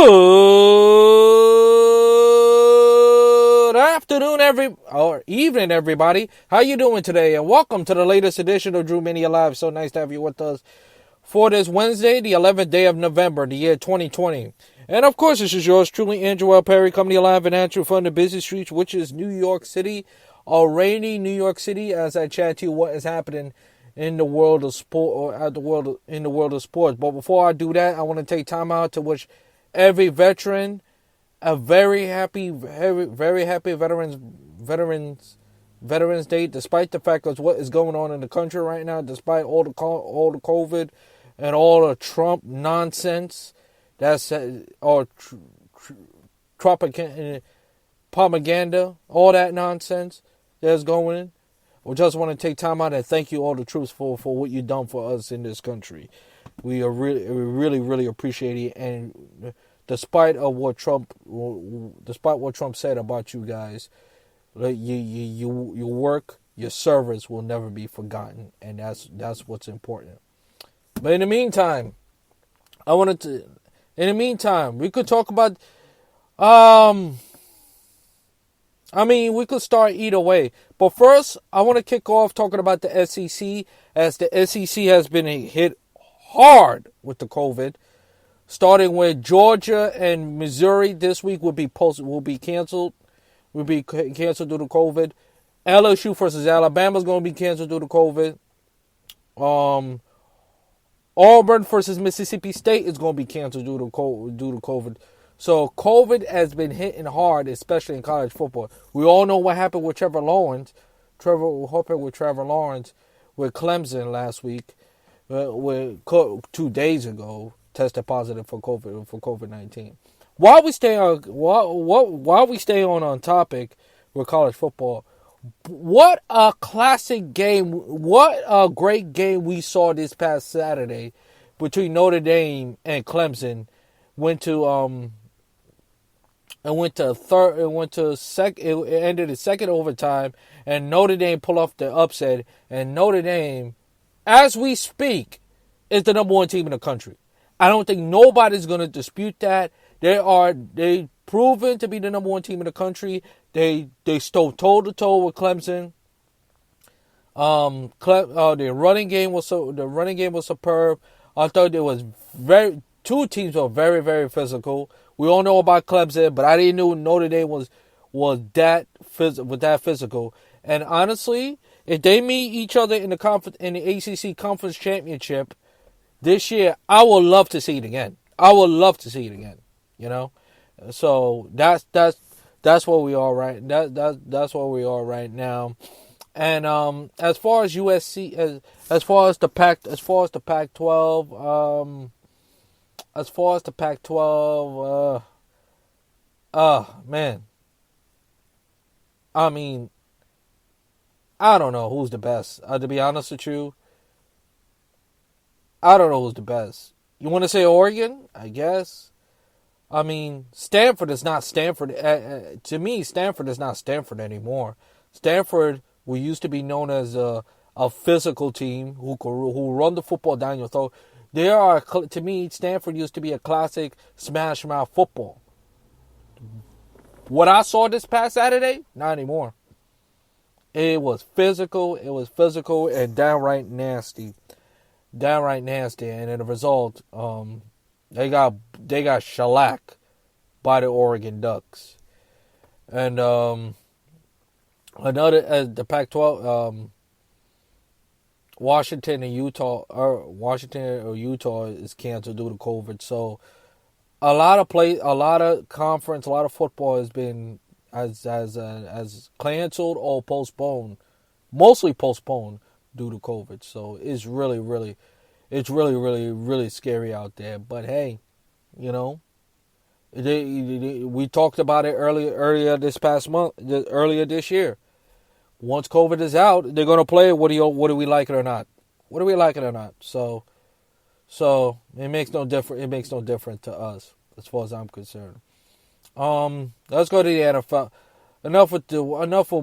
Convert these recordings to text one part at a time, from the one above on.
Good afternoon, or evening, everybody. How you doing today? And welcome to the latest edition of Drew Mania Live. So nice to have you with us for this Wednesday, the 11th day of November, the year 2020. And of course, this is yours truly, Andrew L. Perry, coming to you live and answering from the busy streets, which is New York City, a rainy New York City. As I chat to you, what is happening in the world of sport, or in the world of sports. But before I do that, I want to take time out to wish every veteran a very happy Veterans Day, despite the fact of what is going on in the country right now, despite all the COVID and all the Trump nonsense that's propaganda, all that nonsense that's going in. We just want to take time out and thank you all the troops for what you've done for us in this country. We really appreciate it. And despite what Trump said about you guys, your work, your service will never be forgotten, and that's what's important. But in the meantime, we could talk about. We could start either way. But first, I want to kick off talking about the SEC, as the SEC has been hit hard with the COVID. Starting with Georgia and Missouri this week will be canceled. Will be canceled due to COVID. LSU versus Alabama is going to be canceled due to COVID. Auburn versus Mississippi State is going to be canceled due to COVID. So COVID has been hitting hard, especially in college football. We all know what happened with Trevor Lawrence with Clemson last week, 2 days ago, tested positive for COVID-19. While we stay on topic with college football, what a classic game! What a great game we saw this past Saturday between Notre Dame and Clemson. It ended in second overtime, and Notre Dame pulled off the upset. And Notre Dame, as we speak, is the number one team in the country. I don't think nobody's going to dispute that. They proven to be the number one team in the country. They stood toe to toe with Clemson. The running game was superb. I thought two teams were very, very physical. We all know about Clemson, but I didn't know Notre Dame was that physical. And honestly, if they meet each other in the ACC Conference Championship this year, I would love to see it again. You know, so that's where we are right. That's where we are right now. And as far as USC, as far as the Pac-12. Man. I mean, I don't know who's the best. To be honest with you, I don't know who's the best. You want to say Oregon? I guess. I mean, Stanford is not Stanford. To me, Stanford is not Stanford anymore. Stanford, we used to be known as a physical team who run the football down your throat. To me, Stanford used to be a classic smash mouth football. What I saw this past Saturday, not anymore. It was physical and downright nasty. And as a result, they got shellacked by the Oregon Ducks. And the Pac-12, Washington or Utah is canceled due to COVID. So a lot of conference, a lot of football has been as canceled or postponed, mostly postponed due to COVID. So it's really scary out there. But hey, you know, we talked about it earlier this year. Once COVID is out, they're gonna play. What do we like it or not? So it makes no difference. It makes no difference to us as far as I'm concerned. Let's go to the NFL. Enough with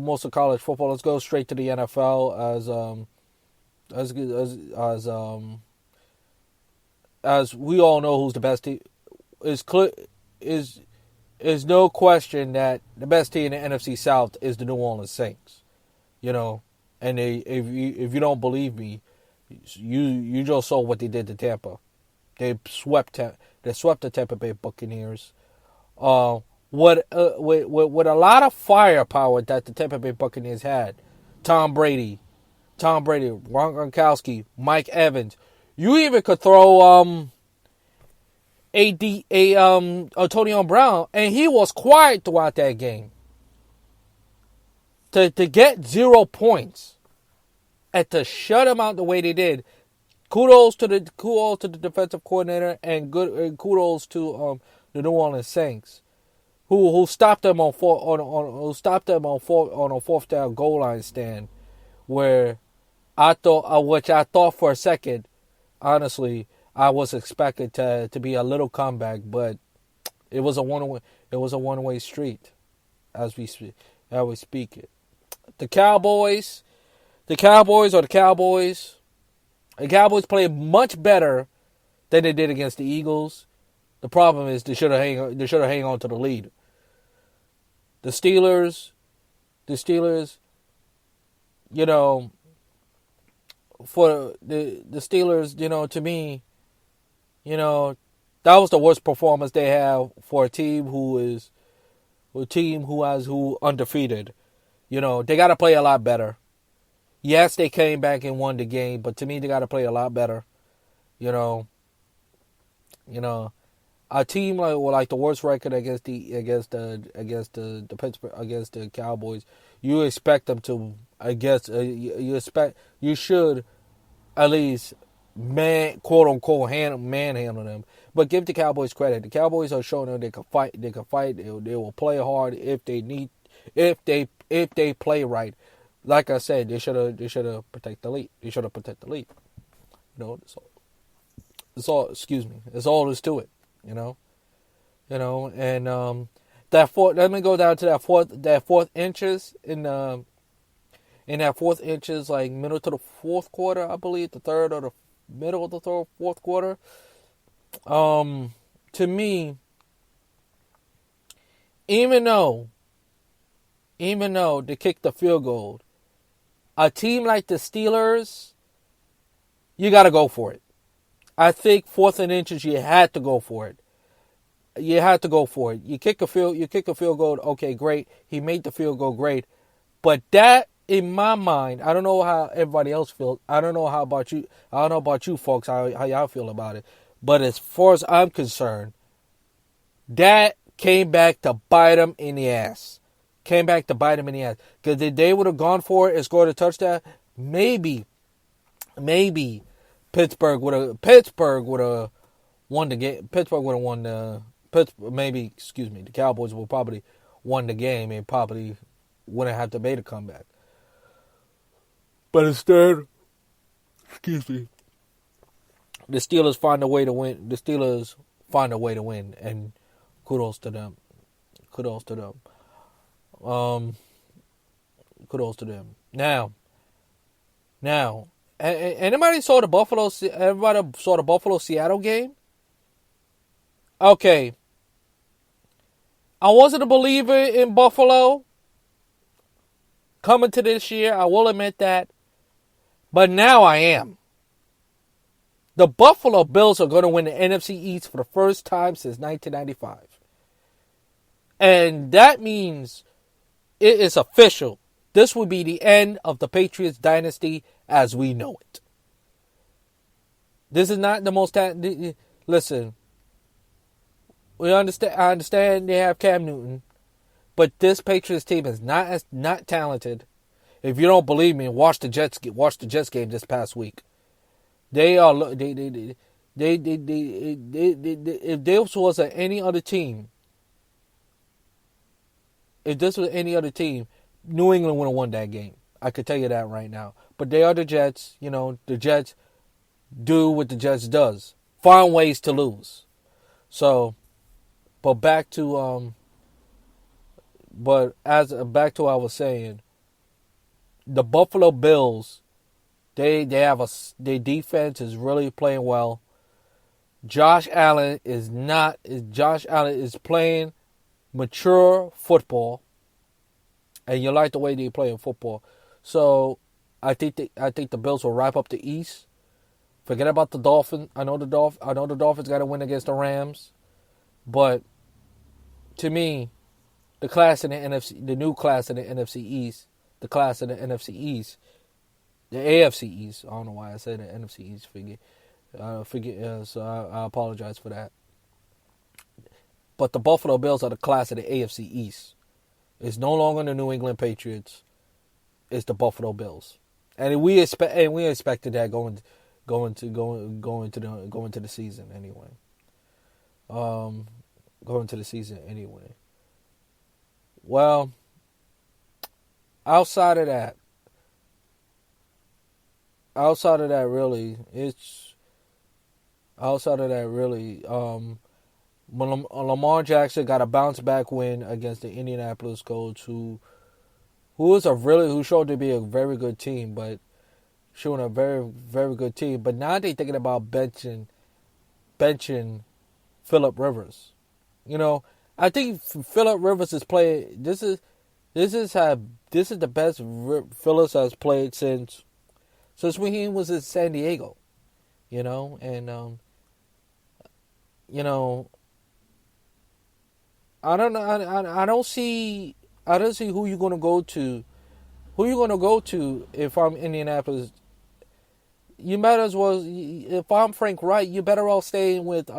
most of college football. Let's go straight to the NFL as we all know who's the best team. is no question that the best team in the NFC South is the New Orleans Saints. And if you don't believe me, you just saw what they did to Tampa. They swept the Tampa Bay Buccaneers. With a lot of firepower that the Tampa Bay Buccaneers had, Tom Brady, Ron Gronkowski, Mike Evans. You even could throw Antonio Brown, and he was quiet throughout that game. To get 0 points and to shut him out the way they did, kudos to the defensive coordinator and kudos to the New Orleans Saints, who stopped them on a fourth down goal line stand, where I thought for a second, honestly, I was expecting to be a little comeback, but it was a one-way street as we speak it. The Cowboys played much better than they did against the Eagles. The problem is they should have hang on to the lead. The Steelers, for the Steelers, to me, that was the worst performance they have for a team who undefeated. They got to play a lot better. Yes, they came back and won the game, but to me, they got to play a lot better. A team like the worst record against the Cowboys, you expect them to. You should at least quote unquote manhandle them. But give the Cowboys credit. The Cowboys are showing them they can fight. They can fight. They will play hard if they need. If they play right. Like I said, they should have protect the lead. They should have protect the lead. It's all. Excuse me. It's all there's to it. And that fourth. Let me go down to that fourth inches in that fourth inches, like middle to the fourth quarter, I believe, the third or the middle of the fourth quarter. To me, even though they kicked the field goal, a team like the Steelers, you got to go for it. I think fourth and inches, you had to go for it. You kick a field goal. Okay, great. He made the field goal, great. But that, in my mind, I don't know how everybody else feels. I don't know about you folks, how y'all feel about it. But as far as I'm concerned, that came back to bite them in the ass. Because if they would have gone for it and scored a touchdown, maybe Pittsburgh would have won the game. The Cowboys would probably won the game and probably wouldn't have to make a comeback. But instead, the Steelers find a way to win. And kudos to them. Now, everybody saw the Buffalo Seattle game? Okay. I wasn't a believer in Buffalo coming to this year. I will admit that. But now I am. The Buffalo Bills are going to win the NFC East for the first time since 1995. And that means it is official. This will be the end of the Patriots dynasty as we know it. This is not the most... Listen, I understand they have Cam Newton, but this Patriots team is not talented. If you don't believe me, watch the Jets game this past week. They are if this was any other team, New England would have won that game. I could tell you that right now. But they are the Jets. The Jets do what the Jets does. Find ways to lose. So, but back to what I was saying, the Buffalo Bills, their defense is really playing well. Josh Allen is playing mature football, and you like the way they play in football. So I think the Bills will wrap up the East. Forget about the Dolphins. I know the Dolphins got to win against the Rams, but to me, the class in the NFC, the new class in the NFC East, the class in the NFC East, the AFC East. I don't know why I said the NFC East. So I apologize for that. But the Buffalo Bills are the class of the AFC East. It's no longer the New England Patriots. It's the Buffalo Bills, and we expected that going to the season anyway. Going to the season anyway. Well, outside of that, Lamar Jackson got a bounce back win against the Indianapolis Colts, who showed to be a very good team, but showing a very, very good team. But now they're thinking about benching Phillip Rivers. You know, I think Phillip Rivers is playing. This is the best Phillips has played since when he was in San Diego. You know, and I don't know. I don't see who you're gonna go to. Who you gonna go to if I'm Indianapolis? You might as well. If I'm Frank Wright, you better all staying with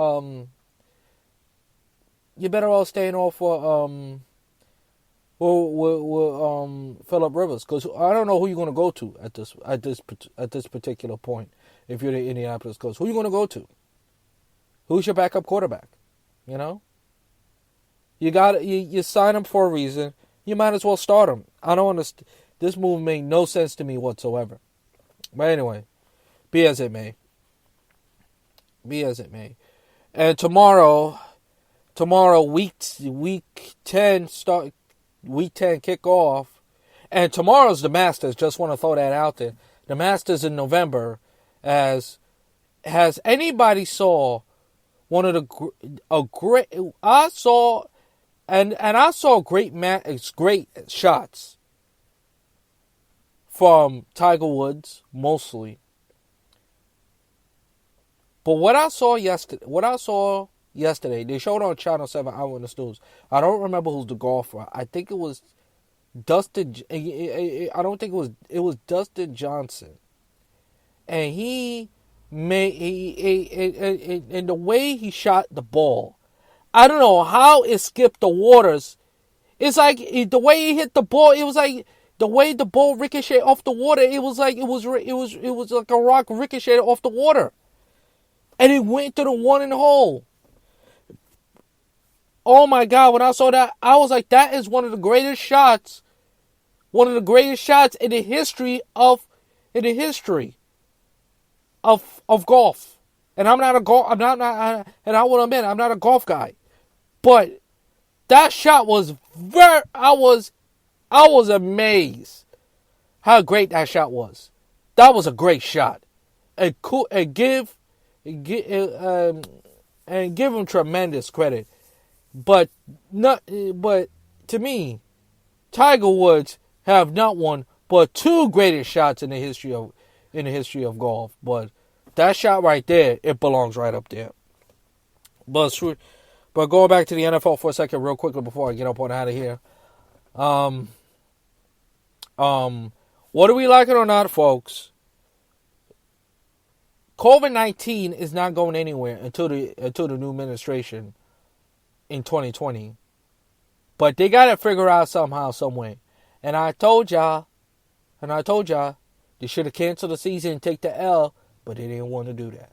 You better all staying off with Phillip Rivers, because I don't know who you're gonna go to at this particular point. If you're the Indianapolis Colts, who you gonna go to? Who's your backup quarterback? You know. You sign him for a reason. You might as well start him. I don't understand. This move made no sense to me whatsoever. But anyway, be as it may. And tomorrow week 10 kick off, and tomorrow's the Masters. Just want to throw that out there. The Masters in November. Has anybody saw one of great shots from Tiger Woods mostly. But what I saw yesterday, they showed on Channel 7 Eyewitness News. I don't remember who's the golfer. I think it was Dustin. I don't think it was Dustin Johnson. And and the way he shot the ball, I don't know how it skipped the waters. It's like the way he hit the ball. It was like the way the ball ricocheted off the water. It was like a rock ricocheted off the water, and it went to the one in the hole. Oh my God! When I saw that, I was like, "That is one of the greatest shots in the history of golf." And I'm not a golf. And I will admit, I'm not a golf guy, but that shot was I was amazed how great that shot was. That was a great shot, and give him tremendous credit. But to me, Tiger Woods have not one but two greatest shots in the history of golf. But that shot right there, it belongs right up there. But going back to the NFL for a second, real quickly before I get up on out of here. Whether we like it or not, folks, COVID-19 is not going anywhere until the new administration in 2020. But they got to figure out somehow, some way. And I told y'all, they should have canceled the season and take the L, but they didn't want to do that.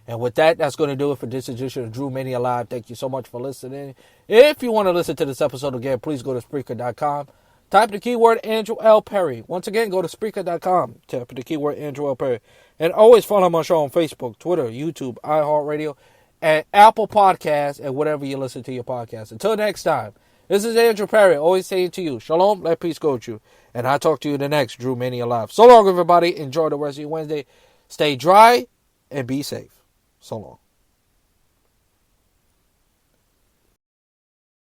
And with that, that's going to do it for this edition of Drew Mania Live. Thank you so much for listening. If you want to listen to this episode again, please go to Spreaker.com. Type the keyword Andrew L. Perry. Once again, go to Spreaker.com. Type the keyword Andrew L. Perry. And always follow my show on Facebook, Twitter, YouTube, iHeartRadio, and Apple Podcasts, and whatever you listen to your podcast. Until next time, this is Andrew Perry, always saying to you, Shalom, let peace go with you. And I'll talk to you in the next Drew Mania Live. So long, everybody. Enjoy the rest of your Wednesday. Stay dry and be safe. So long.